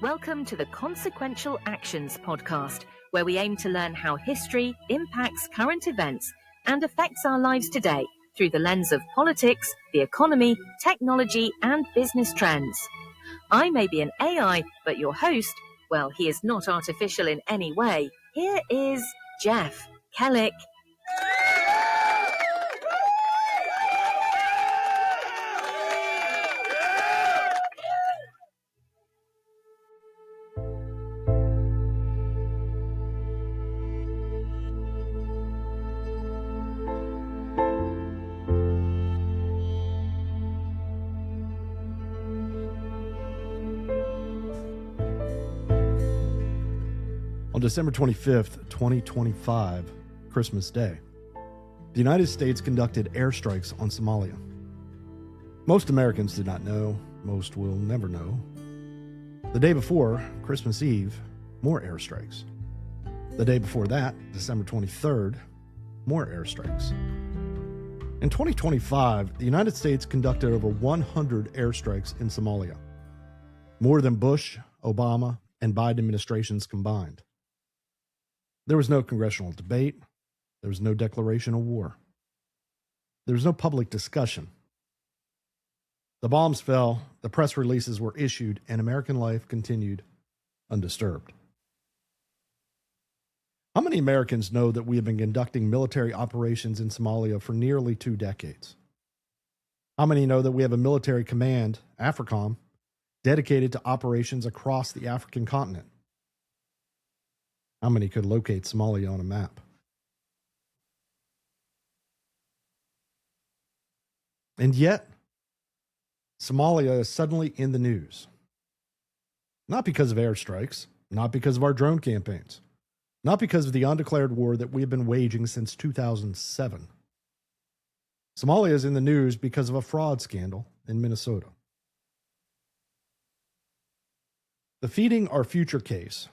Welcome to the Consequential Actions podcast, where we aim to learn how history impacts current events and affects our lives today through the lens of politics, the economy, technology, and business trends. I may be an AI, but your host, well, he is not artificial in any way. Here is Jeff Kellick. On December 25th, 2025, Christmas Day, the United States conducted airstrikes on Somalia. Most Americans did not know, most will never know. The day before, Christmas Eve, more airstrikes. The day before that, December 23rd, more airstrikes. In 2025, the United States conducted over 100 airstrikes in Somalia, more than Bush, Obama, and Biden administrations combined. There was no congressional debate. There was no declaration of war. There was no public discussion. The bombs fell, the press releases were issued, and American life continued undisturbed. How many Americans know that we have been conducting military operations in Somalia for nearly 2 decades? How many know that we have a military command, AFRICOM, dedicated to operations across the African continent? How many could locate Somalia on a map? And yet, Somalia is suddenly in the news. Not because of airstrikes, not because of our drone campaigns, not because of the undeclared war that we have been waging since 2007. Somalia is in the news because of a fraud scandal in Minnesota. The Feeding Our Future case,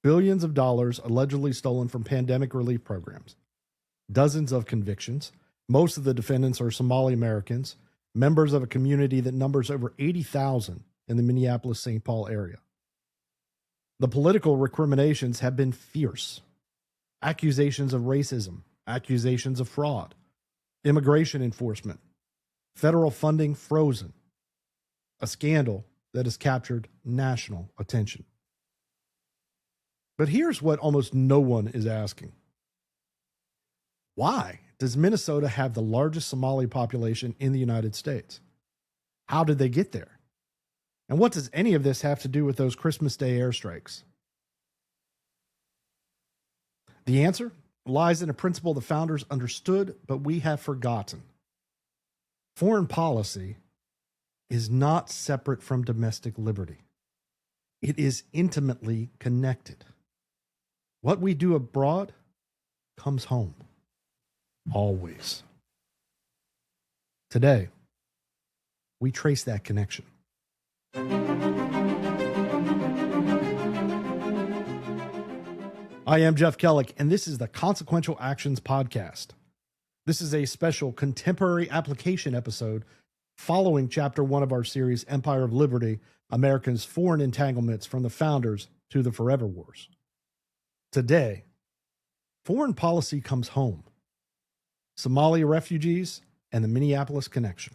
billions of dollars allegedly stolen from pandemic relief programs, dozens of convictions. Most of the defendants are Somali Americans, members of a community that numbers over 80,000 in the Minneapolis-St. Paul area. The political recriminations have been fierce. Accusations of racism, accusations of fraud, immigration enforcement, federal funding frozen. A scandal that has captured national attention. But here's what almost no one is asking. Why does Minnesota have the largest Somali population in the United States? How did they get there? And what does any of this have to do with those Christmas Day airstrikes? The answer lies in a principle the founders understood, but we have forgotten. Foreign policy is not separate from domestic liberty. It is intimately connected. What we do abroad comes home. Always. Today, we trace that connection. I am Jeff Kellick, and this is the Consequential Actions podcast. This is a special contemporary application episode following Chapter 1 of our series, Empire of Liberty, America's Foreign Entanglements from the Founders to the Forever Wars. Today, foreign policy comes home. Somalia refugees and the Minneapolis connection.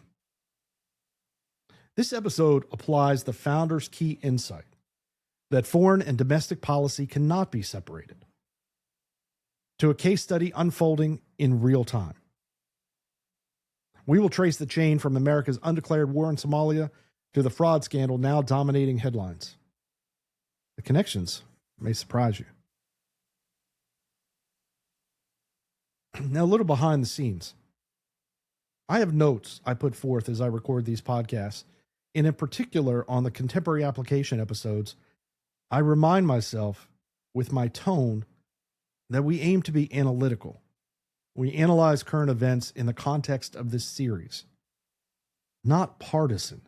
This episode applies the founders' key insight that foreign and domestic policy cannot be separated to a case study unfolding in real time. We will trace the chain from America's undeclared war in Somalia to the fraud scandal now dominating headlines. The connections may surprise you. Now, a little behind the scenes. I have notes I put forth as I record these podcasts, and in particular on the contemporary application episodes, I remind myself with my tone that we aim to be analytical. We analyze current events in the context of this series, not partisan.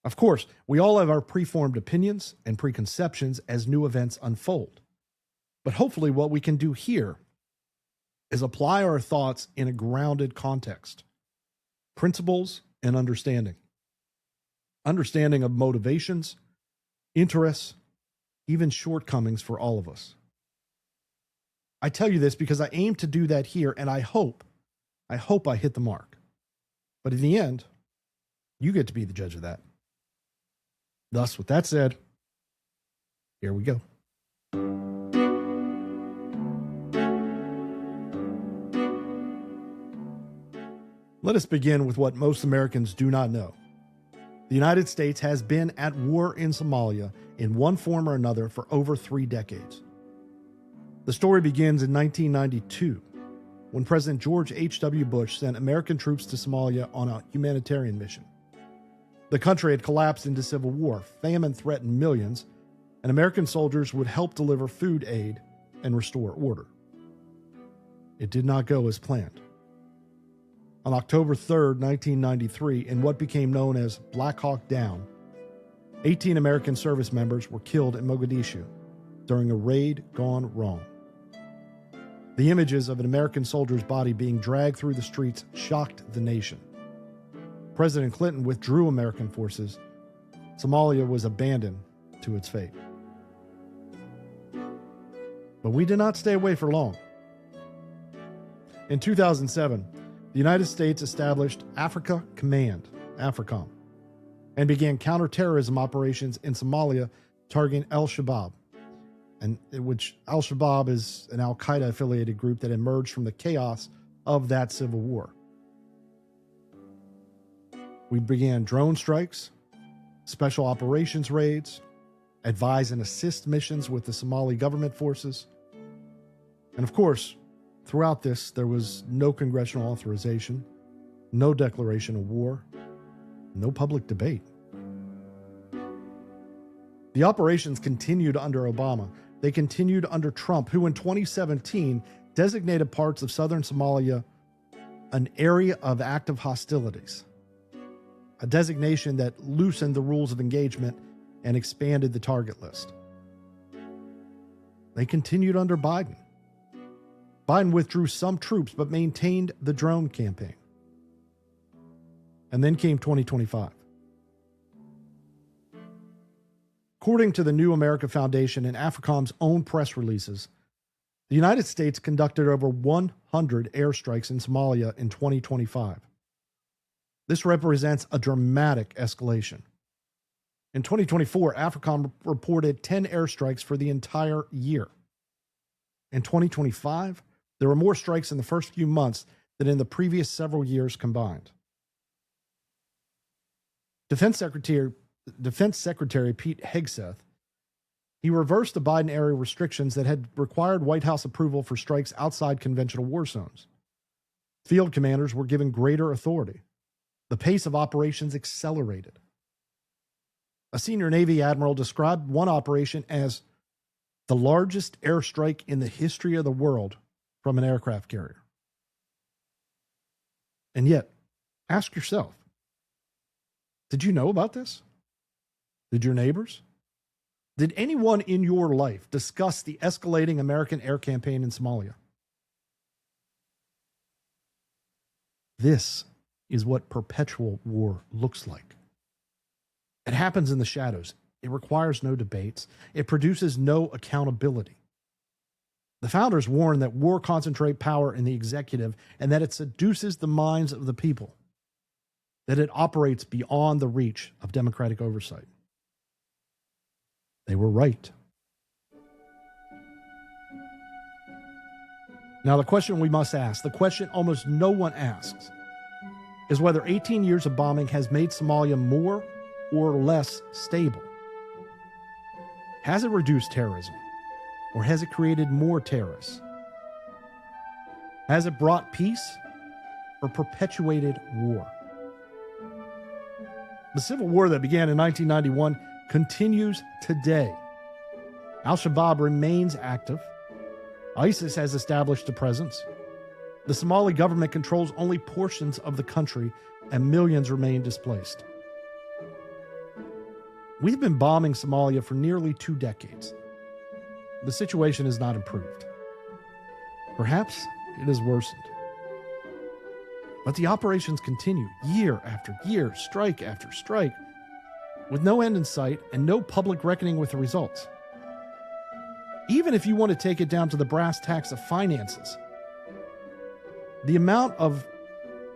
Of course, we all have our preformed opinions and preconceptions as new events unfold. But hopefully what we can do here is apply our thoughts in a grounded context, principles, and understanding. Understanding of motivations, interests, even shortcomings for all of us. I tell you this because I aim to do that here, and I hope I hit the mark. But in the end, you get to be the judge of that. Thus, with that said, here we go. Let us begin with what most Americans do not know. The United States has been at war in Somalia in one form or another for over 3 decades. The story begins in 1992, when President George H.W. Bush sent American troops to Somalia on a humanitarian mission. The country had collapsed into civil war, famine threatened millions, and American soldiers would help deliver food aid and restore order. It did not go as planned. On October 3, 1993, in what became known as Black Hawk Down, 18 American service members were killed in Mogadishu during a raid gone wrong. The images of an American soldier's body being dragged through the streets shocked the nation. President Clinton withdrew American forces. Somalia was abandoned to its fate. But we did not stay away for long. In 2007, the United States established Africa Command, AFRICOM, and began counterterrorism operations in Somalia targeting al-Shabaab, and which al-Shabaab is an al-Qaeda affiliated group that emerged from the chaos of that civil war. We began drone strikes, special operations raids, advise and assist missions with the Somali government forces. And of course, throughout this, there was no congressional authorization, no declaration of war, no public debate. The operations continued under Obama. They continued under Trump, who in 2017 designated parts of southern Somalia an area of active hostilities, a designation that loosened the rules of engagement and expanded the target list. They continued under Biden. Biden withdrew some troops but maintained the drone campaign. And then came 2025. According to the New America Foundation and AFRICOM's own press releases, the United States conducted over 100 airstrikes in Somalia in 2025. This represents a dramatic escalation. In 2024, AFRICOM reported 10 airstrikes for the entire year. In 2025, there were more strikes in the first few months than in the previous several years combined. Defense Secretary Pete Hegseth, he reversed the Biden-era restrictions that had required White House approval for strikes outside conventional war zones. Field commanders were given greater authority. The pace of operations accelerated. A senior Navy admiral described one operation as the largest airstrike in the history of the world from an aircraft carrier. And yet, ask yourself, did you know about this? Did your neighbors? Did anyone in your life discuss the escalating American air campaign in Somalia? This is what perpetual war looks like. It happens in the shadows. It requires no debates. It produces no accountability. The founders warned that war concentrates power in the executive and that it seduces the minds of the people, that it operates beyond the reach of democratic oversight. They were right. Now, the question we must ask, the question almost no one asks, is whether 18 years of bombing has made Somalia more or less stable. Has it reduced terrorism, or has it created more terrorists? Has it brought peace, or perpetuated war? The civil war that began in 1991 continues today. Al-Shabaab remains active. ISIS has established a presence. The Somali government controls only portions of the country, and millions remain displaced. We've been bombing Somalia for nearly 2 decades. The situation has not improved. Perhaps it has worsened. But the operations continue year after year, strike after strike. with no end in sight and no public reckoning with the results. Even if you want to take it down to the brass tacks of finances, the amount of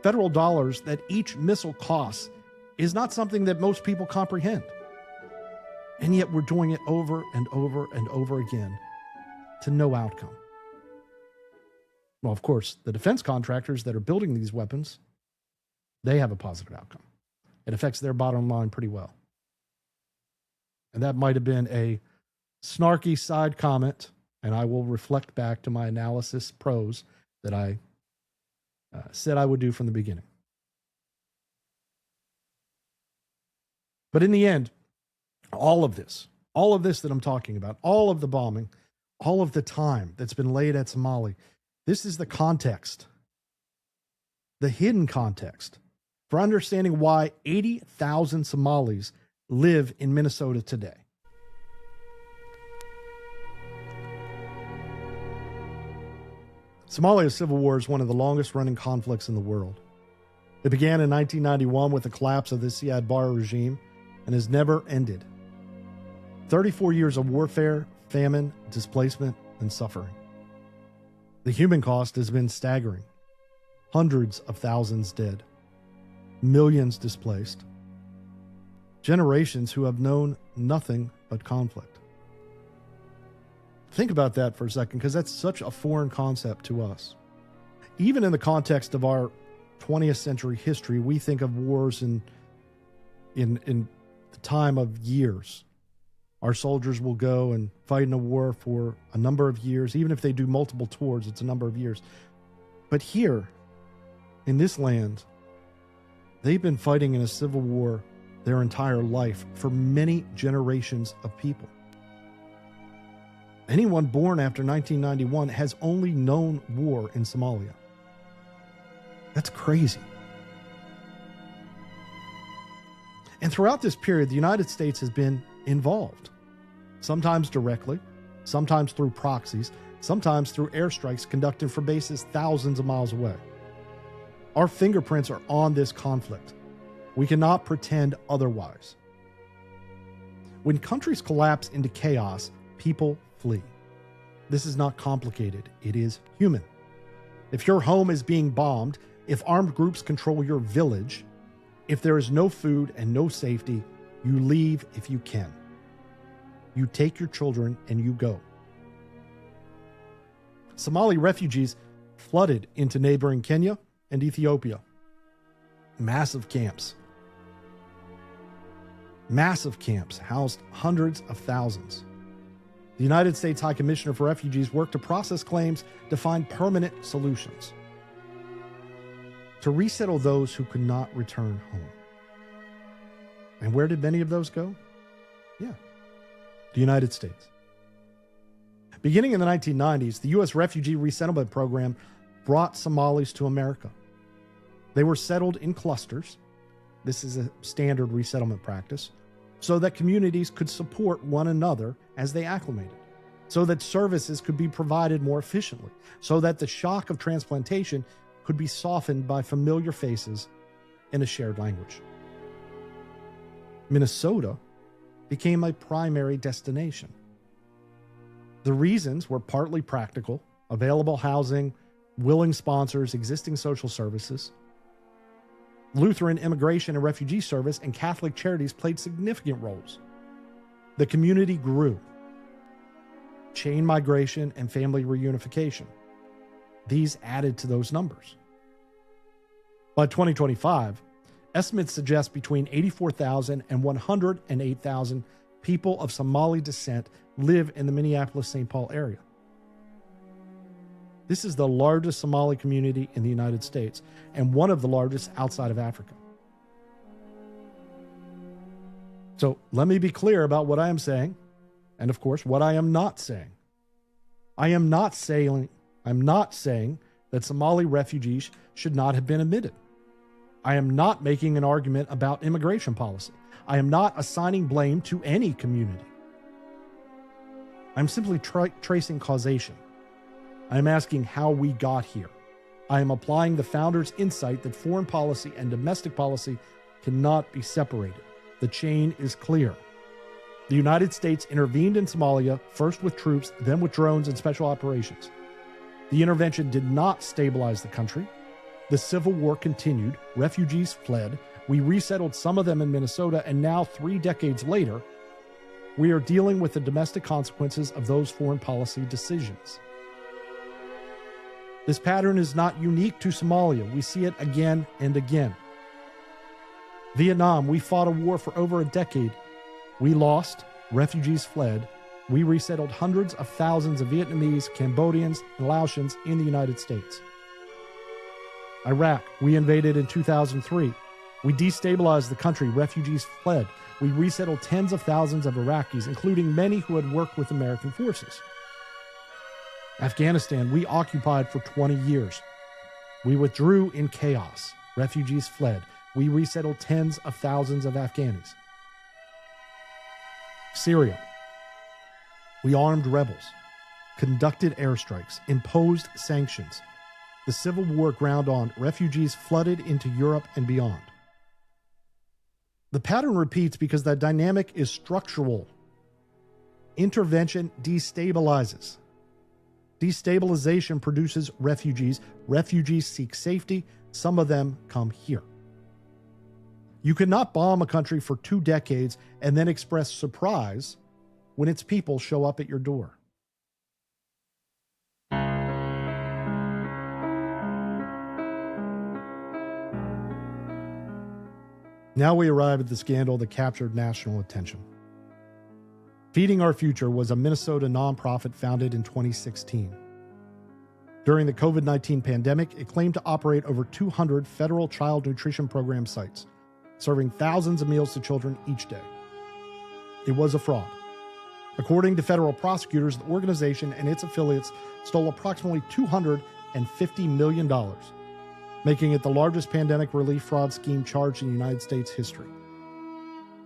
federal dollars that each missile costs is not something that most people comprehend. And yet we're doing it over and over and over again to no outcome. Well, of course, the defense contractors that are building these weapons, they have a positive outcome. It affects their bottom line pretty well. And that might have been a snarky side comment, and I will reflect back to my analysis prose that I said I would do from the beginning. But in the end, all of this that I'm talking about, all of the bombing, all of the time that's been laid at Somalia, this is the context, the hidden context for understanding why 80,000 Somalis live in Minnesota today. Somalia's civil war is one of the longest running conflicts in the world. It began in 1991 with the collapse of the Siad Barre regime and has never ended. 34 years of warfare, famine, displacement, and suffering. The human cost has been staggering. Hundreds of thousands dead. Millions displaced. Generations who have known nothing but conflict. Think about that for a second, because that's such a foreign concept to us. Even in the context of our 20th century history, we think of wars in the time of years. Our soldiers will go and fight in a war for a number of years. Even if they do multiple tours, it's a number of years. But here, in this land, they've been fighting in a civil war their entire life for many generations of people. Anyone born after 1991 has only known war in Somalia. That's crazy. And throughout this period, the United States has been involved, sometimes directly, sometimes through proxies, sometimes through airstrikes conducted from bases thousands of miles away. Our fingerprints are on this conflict. We cannot pretend otherwise. When countries collapse into chaos, people flee. This is not complicated. It is human. If your home is being bombed, if armed groups control your village, if there is no food and no safety, you leave if you can. You take your children and you go. Somali refugees flooded into neighboring Kenya and Ethiopia. Massive camps. Massive camps housed hundreds of thousands. The United States High Commissioner for Refugees worked to process claims to find permanent solutions, to resettle those who could not return home. And where did many of those go? Yeah, the United States. Beginning in the 1990s, the U.S. Refugee Resettlement Program brought Somalis to America. They were settled in clusters. This is a standard resettlement practice, so that communities could support one another as they acclimated, so that services could be provided more efficiently, so that the shock of transplantation could be softened by familiar faces in a shared language. Minnesota became a primary destination. The reasons were partly practical: available housing, willing sponsors, existing social services. Lutheran Immigration and Refugee Service and Catholic Charities played significant roles. The community grew. Chain migration and family reunification. These added to those numbers. By 2025, estimates suggest between 84,000 and 108,000 people of Somali descent live in the Minneapolis-St. Paul area. This is the largest Somali community in the United States and one of the largest outside of Africa. So let me be clear about what I am saying, and of course, what I am not saying. I'm not saying that Somali refugees should not have been admitted. I am not making an argument about immigration policy. I am not assigning blame to any community. I'm simply tracing causation. I am asking how we got here. I am applying the founders' insight that foreign policy and domestic policy cannot be separated. The chain is clear. The United States intervened in Somalia, first with troops, then with drones and special operations. The intervention did not stabilize the country. The civil war continued. Refugees fled. We resettled some of them in Minnesota, and now, 3 decades later, we are dealing with the domestic consequences of those foreign policy decisions. This pattern is not unique to Somalia. We see it again and again. Vietnam, we fought a war for over a decade. We lost. Refugees fled. We resettled hundreds of thousands of Vietnamese, Cambodians, and Laotians in the United States. Iraq, we invaded in 2003. We destabilized the country. Refugees fled. We resettled tens of thousands of Iraqis, including many who had worked with American forces. Afghanistan, we occupied for 20 years. We withdrew in chaos. Refugees fled. We resettled tens of thousands of Afghanis. Syria, we armed rebels, conducted airstrikes, imposed sanctions. The civil war ground on. Refugees flooded into Europe and beyond. The pattern repeats because the dynamic is structural. Intervention destabilizes. Destabilization produces refugees. Refugees seek safety. Some of them come here. You cannot bomb a country for 2 decades and then express surprise when its people show up at your door. Now we arrive at the scandal that captured national attention. Feeding Our Future was a Minnesota nonprofit founded in 2016. During the COVID-19 pandemic, it claimed to operate over 200 federal child nutrition program sites, serving thousands of meals to children each day. It was a fraud. According to federal prosecutors, the organization and its affiliates stole approximately $250 million, making it the largest pandemic relief fraud scheme charged in United States history.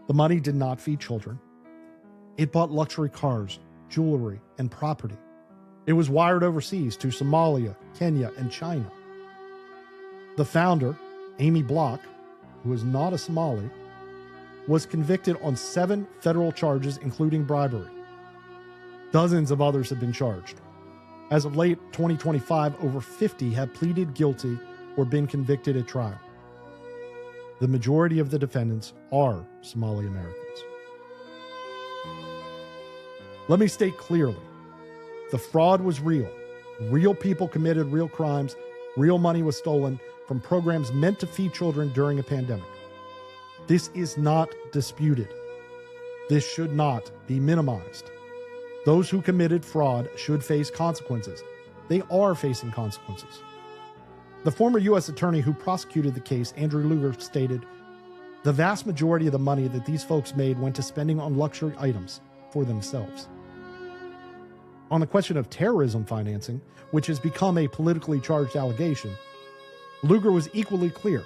The money did not feed children. It bought luxury cars, jewelry, and property. It was wired overseas to Somalia, Kenya, and China. The founder, Amy Block, who is not a Somali, was convicted on 7 federal charges, including bribery. Dozens of others have been charged. As of late 2025, over 50 have pleaded guilty or been convicted at trial. The majority of the defendants are Somali Americans. Let me state clearly, the fraud was real. Real people committed real crimes. Real money was stolen from programs meant to feed children during a pandemic. This is not disputed. This should not be minimized. Those who committed fraud should face consequences. They are facing consequences. The former U.S. attorney who prosecuted the case, Andrew Lugar, stated, "The vast majority of the money that these folks made went to spending on luxury items for themselves." On the question of terrorism financing, which has become a politically charged allegation, Lugar was equally clear.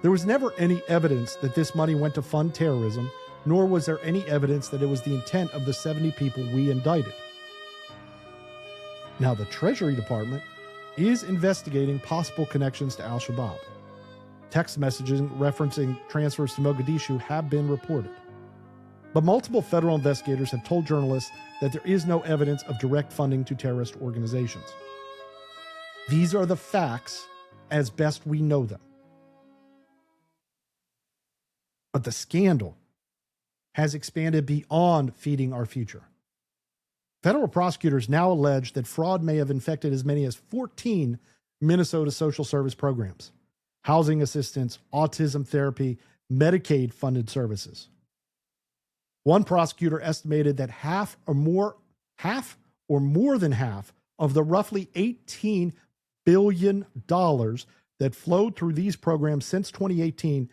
There was never any evidence that this money went to fund terrorism, nor was there any evidence that it was the intent of the 70 people we indicted. Now, the Treasury Department is investigating possible connections to al-Shabaab. Text messaging referencing transfers to Mogadishu have been reported. But multiple federal investigators have told journalists that there is no evidence of direct funding to terrorist organizations. These are the facts as best we know them. But the scandal has expanded beyond Feeding Our Future. Federal prosecutors now allege that fraud may have infected as many as 14 Minnesota social service programs, housing assistance, autism therapy, Medicaid-funded services. One prosecutor estimated that half or more than half of the roughly $18 billion that flowed through these programs since 2018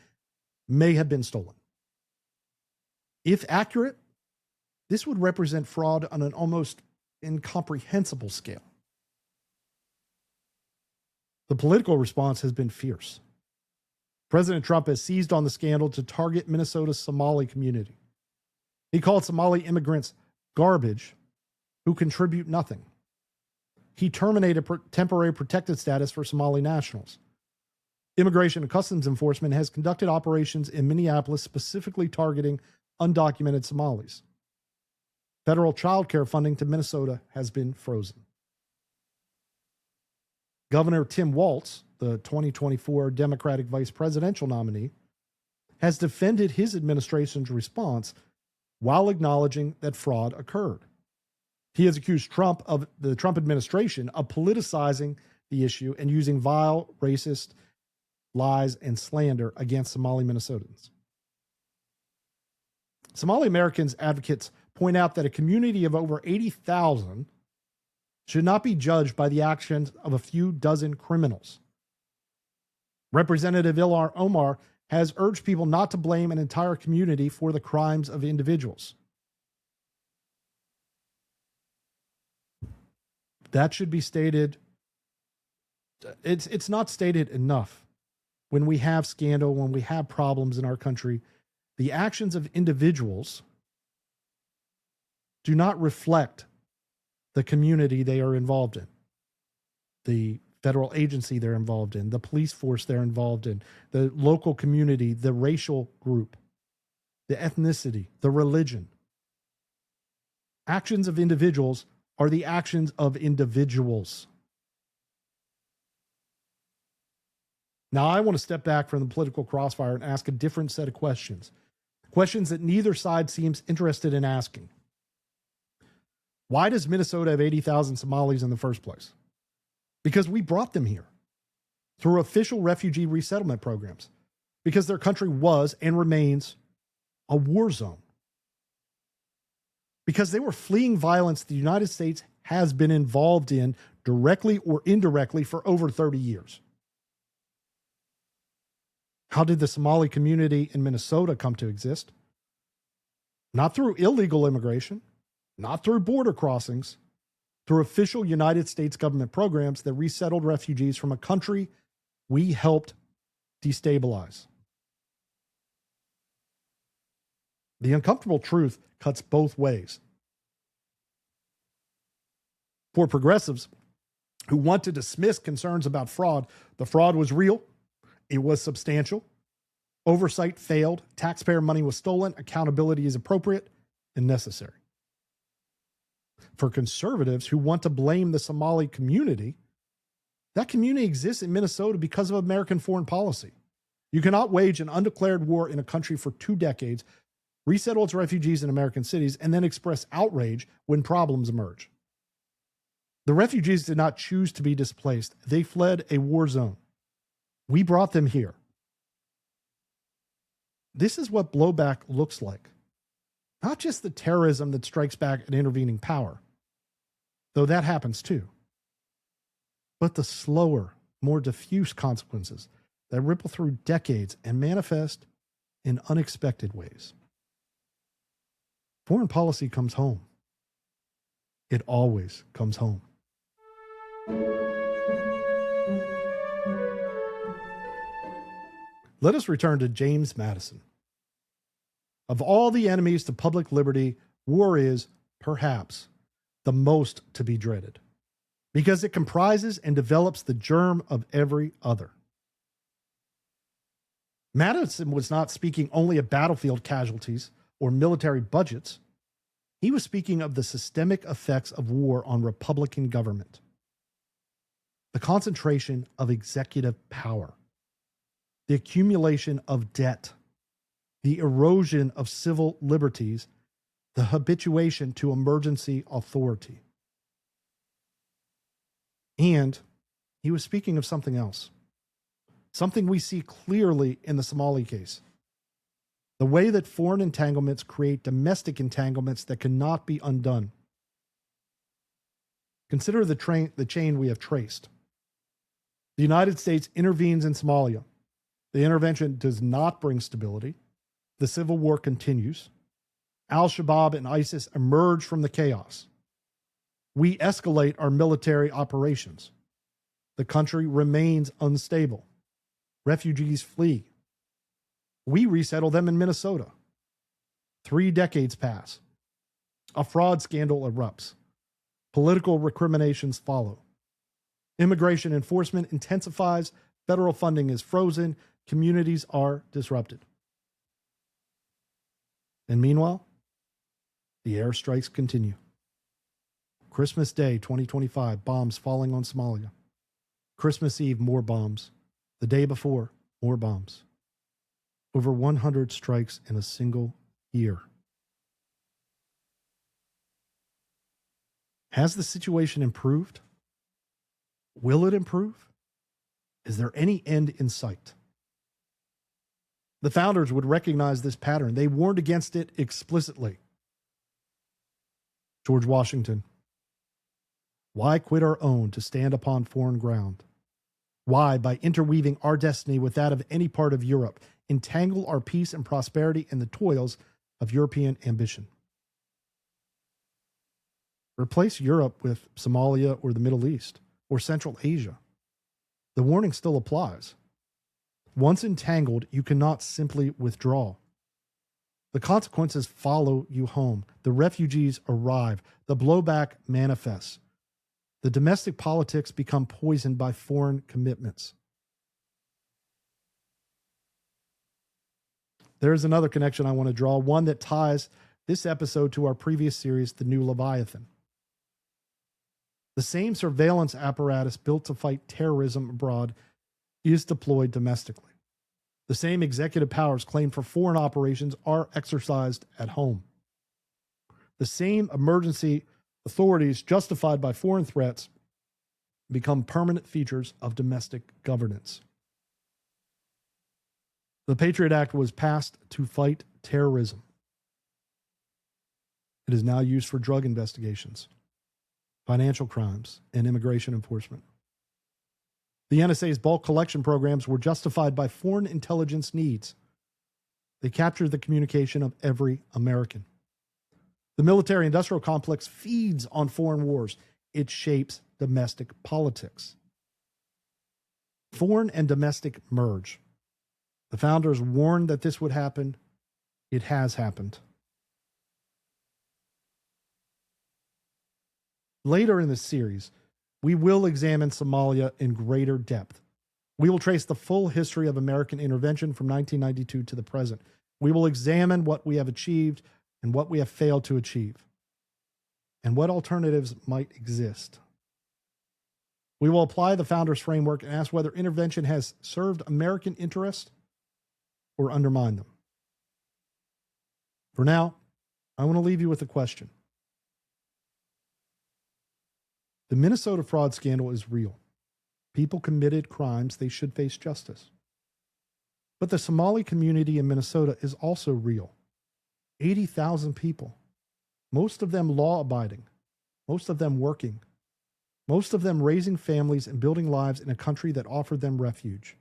may have been stolen. If accurate, this would represent fraud on an almost incomprehensible scale. The political response has been fierce. President Trump has seized on the scandal to target Minnesota's Somali community. He called Somali immigrants garbage who contribute nothing. He terminated temporary protected status for Somali nationals. Immigration and Customs Enforcement has conducted operations in Minneapolis specifically targeting undocumented Somalis. Federal child care funding to Minnesota has been frozen. Governor Tim Walz, the 2024 Democratic vice presidential nominee, has defended his administration's response while acknowledging that fraud occurred. He has accused the Trump administration of politicizing the issue and using vile, racist lies and slander against Somali Minnesotans. Somali Americans advocates point out that a community of over 80,000 should not be judged by the actions of a few dozen criminals. Representative Ilhar Omar has urged people not to blame an entire community for the crimes of individuals. That should be stated. It's not stated enough. When we have scandal, when we have problems in our country, the actions of individuals do not reflect the community they are involved in, the federal agency they're involved in, the police force they're involved in, the local community, the racial group, the ethnicity, the religion. Actions of individuals are the actions of individuals. Now, I want to step back from the political crossfire and ask a different set of questions. Questions that neither side seems interested in asking. Why does Minnesota have 80,000 Somalis in the first place? Because we brought them here through official refugee resettlement programs, because their country was and remains a war zone. Because they were fleeing violence the United States has been involved in directly or indirectly for over 30 years. How did the Somali community in Minnesota come to exist? Not through illegal immigration, not through border crossings, through official United States government programs that resettled refugees from a country we helped destabilize. The uncomfortable truth cuts both ways. For progressives who want to dismiss concerns about fraud, the fraud was real, it was substantial, oversight failed, taxpayer money was stolen, accountability is appropriate and necessary. For conservatives who want to blame the Somali community, that community exists in Minnesota because of American foreign policy. You cannot wage an undeclared war in a country for 2 decades, resettle its refugees in American cities, and then express outrage when problems emerge. The refugees did not choose to be displaced. They fled a war zone. We brought them here. This is what blowback looks like. Not just the terrorism that strikes back at intervening power, though that happens too, but the slower, more diffuse consequences that ripple through decades and manifest in unexpected ways. Foreign policy comes home. It always comes home. Let us return to James Madison. Of all the enemies to public liberty, war is, perhaps, the most to be dreaded, because it comprises and develops the germ of every other. Madison was not speaking only of battlefield casualties or military budgets. He was speaking of the systemic effects of war on Republican government, the concentration of executive power, the accumulation of debt, the erosion of civil liberties, the habituation to emergency authority. And he was speaking of something else, something we see clearly in the Somali case. The way that foreign entanglements create domestic entanglements that cannot be undone. Consider the chain we have traced. The United States intervenes in Somalia. The intervention does not bring stability. The civil war continues. Al-Shabaab and ISIS emerge from the chaos. We escalate our military operations. The country remains unstable. Refugees flee. We resettle them in Minnesota. 3 decades pass. A fraud scandal erupts. Political recriminations follow. Immigration enforcement intensifies Federal funding is frozen. Communities are disrupted. And meanwhile, the airstrikes continue. Christmas Day 2025, bombs falling on Somalia. Christmas Eve, more bombs. The day before, more bombs. Over 100 strikes in a single year. Has the situation improved? Will it improve? Is there any end in sight? The founders would recognize this pattern. They warned against it explicitly. George Washington. Why quit our own to stand upon foreign ground? Why, by interweaving our destiny with that of any part of Europe, entangle our peace and prosperity in the toils of European ambition? Replace Europe with Somalia or the Middle East or Central Asia. The warning still applies. Once entangled, you cannot simply withdraw. The consequences follow you home. The refugees arrive. The blowback manifests. The domestic politics become poisoned by foreign commitments. There's another connection I want to draw, one that ties this episode to our previous series, The New Leviathan. The same surveillance apparatus built to fight terrorism abroad is deployed domestically. The same executive powers claimed for foreign operations are exercised at home. The same emergency authorities justified by foreign threats become permanent features of domestic governance. The Patriot Act was passed to fight terrorism. It is now used for drug investigations, financial crimes, and immigration enforcement. The NSA's bulk collection programs were justified by foreign intelligence needs. They captured the communication of every American. The military-industrial complex feeds on foreign wars. It shapes domestic politics. Foreign and domestic merge. The founders warned that this would happen. It has happened. Later in this series, we will examine Somalia in greater depth. We will trace the full history of American intervention from 1992 to the present. We will examine what we have achieved and what we have failed to achieve, and what alternatives might exist. We will apply the founders' framework and ask whether intervention has served American interests or undermined them. For now, I want to leave you with a question. The Minnesota fraud scandal is real. People committed crimes. They should face justice. But the Somali community in Minnesota is also real. 80,000 people, most of them law-abiding, most of them working, most of them raising families and building lives in a country that offered them refuge.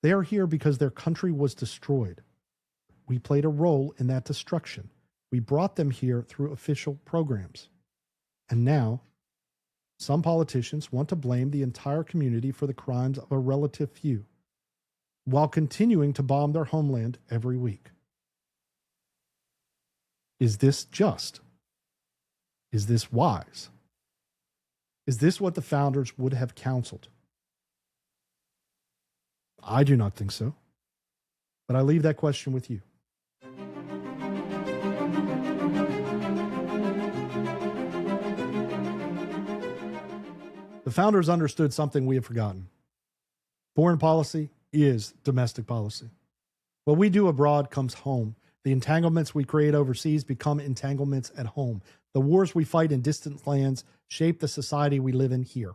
They are here because their country was destroyed. We played a role in that destruction. We brought them here through official programs. And now, some politicians want to blame the entire community for the crimes of a relative few, while continuing to bomb their homeland every week. Is this just? Is this wise? Is this what the founders would have counseled? I do not think so, but I leave that question with you. The founders understood something we have forgotten. Foreign policy is domestic policy. What we do abroad comes home. The entanglements we create overseas become entanglements at home. The wars we fight in distant lands shape the society we live in here.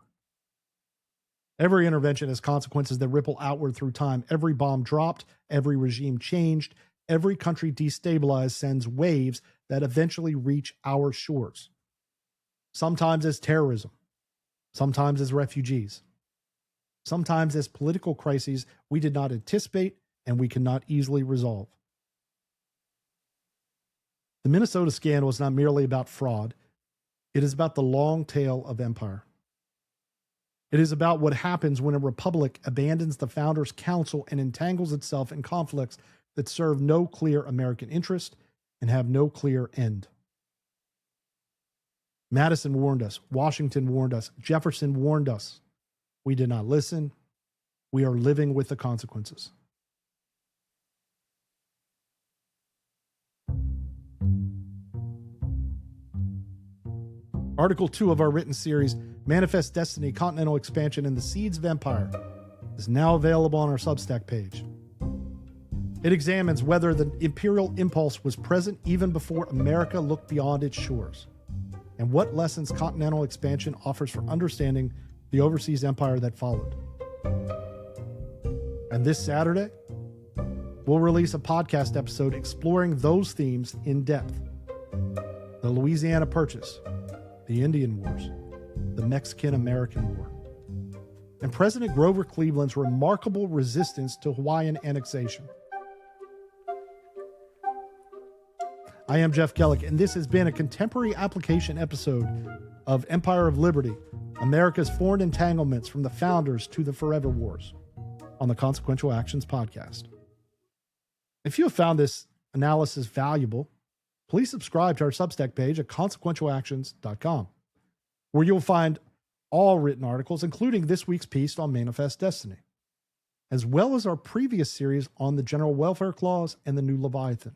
Every intervention has consequences that ripple outward through time. Every bomb dropped, every regime changed, every country destabilized sends waves that eventually reach our shores. Sometimes as terrorism, sometimes as refugees, sometimes as political crises we did not anticipate and we cannot easily resolve. The Minnesota scandal is not merely about fraud. It is about the long tail of empire. It is about what happens when a republic abandons the founders' counsel and entangles itself in conflicts that serve no clear American interest and have no clear end. Madison warned us. Washington warned us. Jefferson warned us. We did not listen. We are living with the consequences. Article 2 of our written series, Manifest Destiny, Continental Expansion, and the Seeds of Empire, is now available on our Substack page. It examines whether the imperial impulse was present even before America looked beyond its shores, and what lessons continental expansion offers for understanding the overseas empire that followed. And this Saturday, we'll release a podcast episode exploring those themes in depth. The Louisiana Purchase, the Indian Wars, the Mexican-American War, and President Grover Cleveland's remarkable resistance to Hawaiian annexation. I am Jeff Kellick, and this has been a contemporary application episode of Empire of Liberty, America's Foreign Entanglements from the Founders to the Forever Wars, on the Consequential Actions podcast. If you have found this analysis valuable, please subscribe to our Substack page at consequentialactions.com, where you'll find all written articles, including this week's piece on Manifest Destiny, as well as our previous series on the General Welfare Clause and the New Leviathan.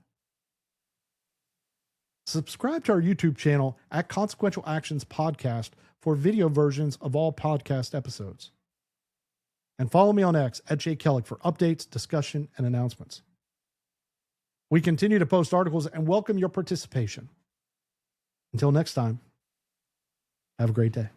Subscribe to our YouTube channel at Consequential Actions Podcast for video versions of all podcast episodes. And follow me on X at J. Kellick for updates, discussion, and announcements. We continue to post articles and welcome your participation. Until next time, have a great day.